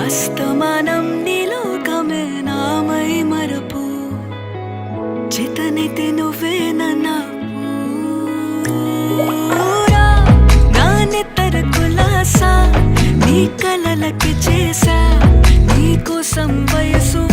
అస్తమానం నీలోకమే నామై మరపు చేతనైతే నువ్వే నన్నా నానెత్తర కులాసా నీ కలలకి చేసా నీ కోసం వయసు